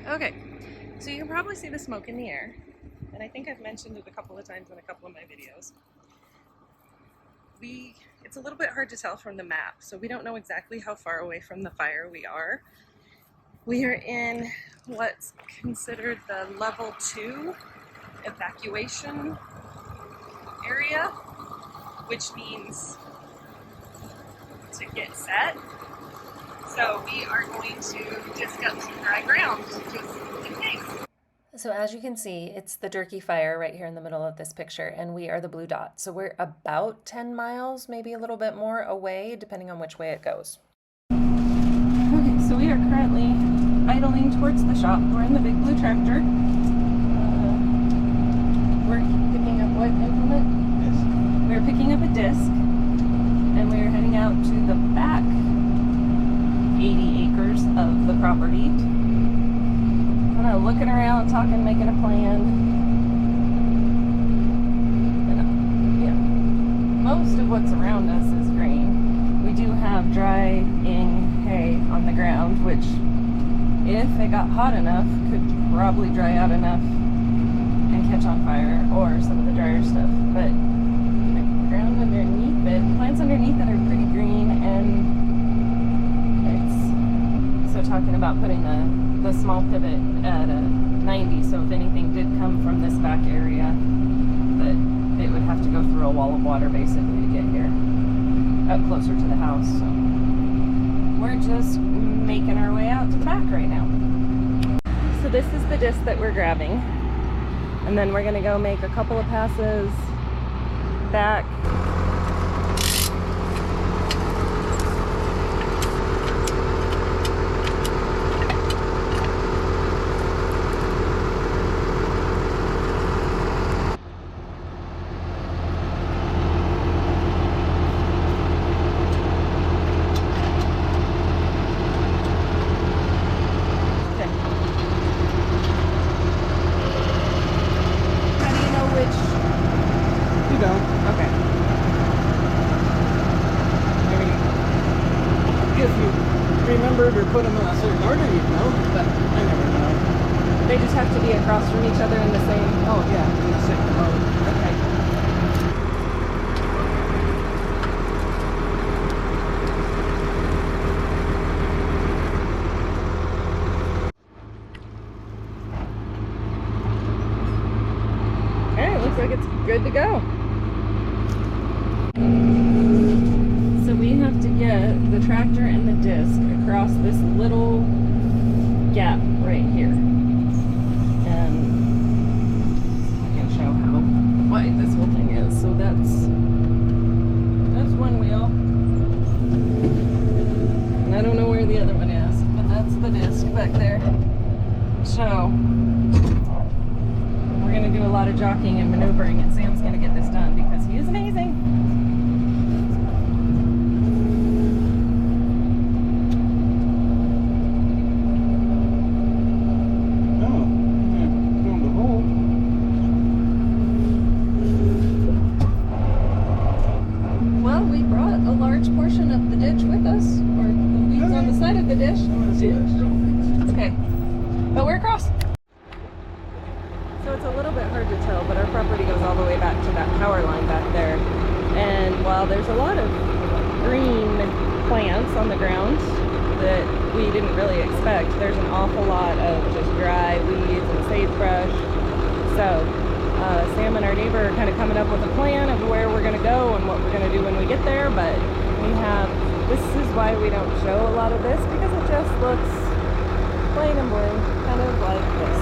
Okay, so you can probably see the smoke in the air, and I think I've mentioned it a couple of times in a couple of my videos. It's a little bit hard to tell from the map, so we don't know exactly how far away from the fire we are. We are in what's considered the level 2 evacuation area, which means to get set. So we are going to disc up some dry ground just in case. So as you can see, it's the Durkee Fire right here in the middle of this picture, and we are the blue dot. So we're about 10 miles, maybe a little bit more away, depending on which way it goes. Okay, so we are currently idling towards the shop. We're in the big blue tractor. We're picking up what implement? Disc. We're picking up a disc, and we're heading out to the back 80 acres of the property. Kind of looking around, talking, making a plan. And, yeah, most of what's around us is green. We do have drying hay on the ground, which, if it got hot enough, could probably dry out enough and catch on fire, or some of the drier stuff. But the ground underneath it, plants underneath it are pretty green, and so talking about putting the small pivot at a 90, so if anything did come from this back area, that it would have to go through a wall of water basically to get here, up closer to the house. So we're just making our way out to the back right now. So this is the disc that we're grabbing, and then we're gonna go make a couple of passes back. Or put them in a certain order, you'd know, but I never know. They just have to be across from each other in the same... Oh yeah, in the same road. Okay. Okay, it looks like it's good to go. So we have to get the tractor and the disc across this little gap right here. And I can show how wide this whole thing is. So that's one wheel. And I don't know where the other one is, but that's the disc back there. So we're gonna do a lot of jockeying and maneuvering, and Sam's gonna get this done because he is amazing. Okay, but we're across. So it's a little bit hard to tell, but our property goes all the way back to that power line back there. And while there's a lot of green plants on the ground that we didn't really expect, there's an awful lot of just dry weeds and sagebrush. So Sam and our neighbor are kind of coming up with a plan of where we're going to go and what we're going to do when we get there, but this is why we don't show a lot of this, because it just looks plain and boring, kind of like this.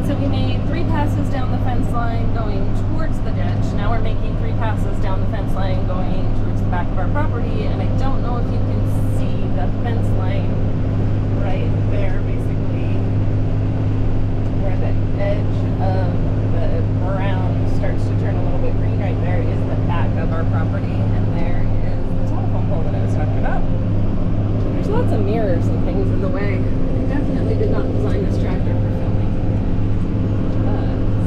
So we made 3 passes down the fence line going towards the ditch. Now we're making 3 passes down the fence line going towards the back of our property, and I don't know if you can see the fence line right there, basically where the edge of the brown starts to turn a little bit green right there is the back of our property, and there is the telephone pole that I was talking about. There's lots of mirrors and things in the way. I definitely did not design this tractor for filming.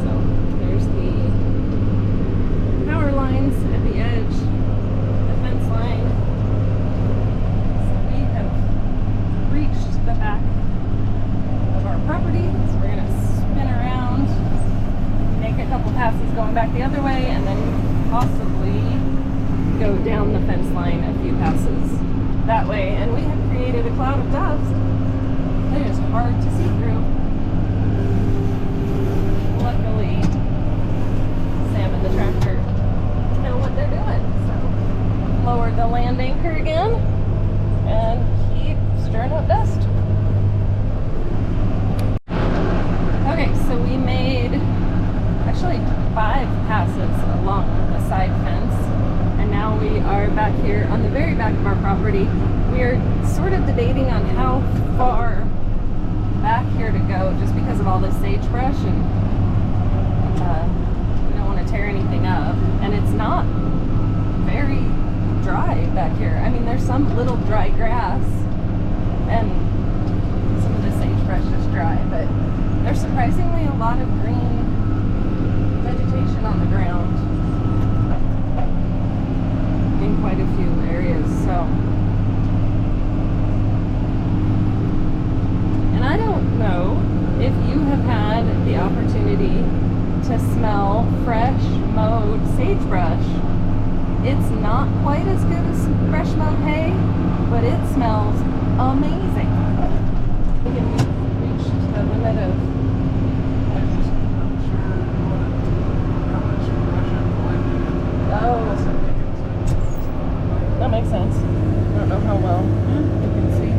So there's the power lines at the edge, the fence line. So we have reached back the other way and then possibly go down the fence line a few passes that way. And we have created a cloud of dust that is hard to see through. Luckily, Sam and the tractor know what they're doing. So lower the land anchor again and keep stirring up dust. Okay, so we made actually 5 passes along the side fence, and now we are back here on the very back of our property. We are sort of debating on how far back here to go just because of all this sagebrush, and we don't want to tear anything up. And it's not very dry back here. I mean, there's some little dry grass and some of the sagebrush is dry, but there's surprisingly a lot of green vegetation on the ground in quite a few areas. So, and I don't know if you have had the opportunity to smell fresh mowed sagebrush. It's not quite as good as fresh mowed hay, but it smells amazing. We can reach the limit of that makes sense. I don't know how well you can see.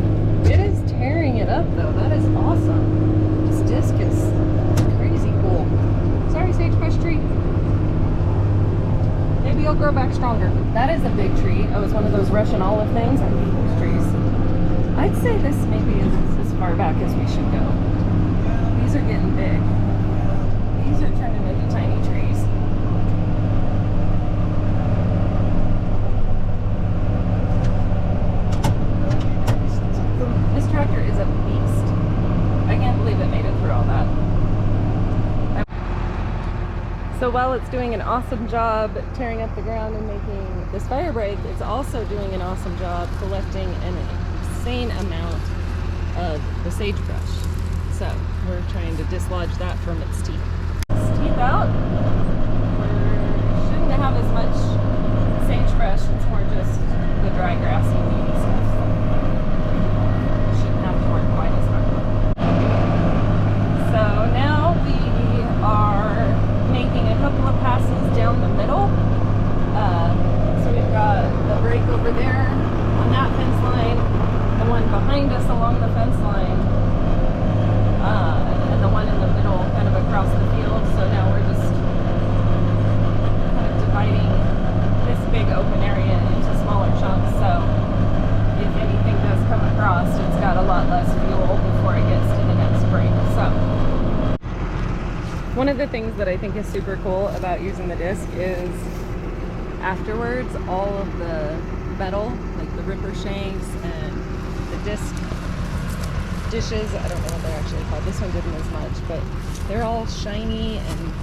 It is tearing it up though. That is awesome. This disc is crazy cool. Sorry, sagebrush tree. Maybe you'll grow back stronger. That is a big tree. Oh, it's one of those Russian olive things. I hate those trees. I'd say this maybe is as far back as we should go. These are getting big. These are turning into tiny trees. This tractor is a beast. I can't believe it made it through all that. So while it's doing an awesome job tearing up the ground and making this fire break, it's also doing an awesome job collecting an insane amount of the sagebrush. So we're trying to dislodge that from its teeth. Teeth out. We shouldn't have as much sagebrush. It's more just the dry grassy weedy stuff. So shouldn't have to work quite as hard. So now we are making a couple of passes down the middle. So we've got the break over there on that fence line, the one behind us along the fence line, and the one in the middle kind of across the field. So now we're just kind of dividing this big open area into smaller chunks. So if anything does come across, it's got a lot less fuel before it gets to the next break. So one of the things that I think is super cool about using the disc is afterwards all of the metal, like the ripper shanks and the disc dishes, I don't know what they're actually called, this one didn't as much, but they're all shiny and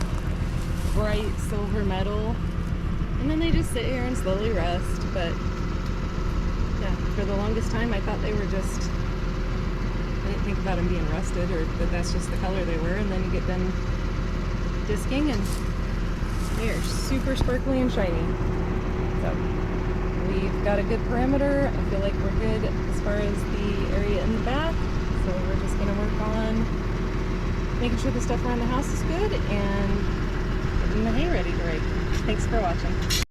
bright silver metal, and then they just sit here and slowly rust. But yeah, for the longest time I thought they were just, I didn't think about them being rusted or that that's just the color they were, and then you get them disking and they are super sparkly and shiny. So we've got a good perimeter. I feel like we're good as far as the area in the back. So we're just gonna work on making sure the stuff around the house is good and getting the hay ready to rake. Thanks for watching.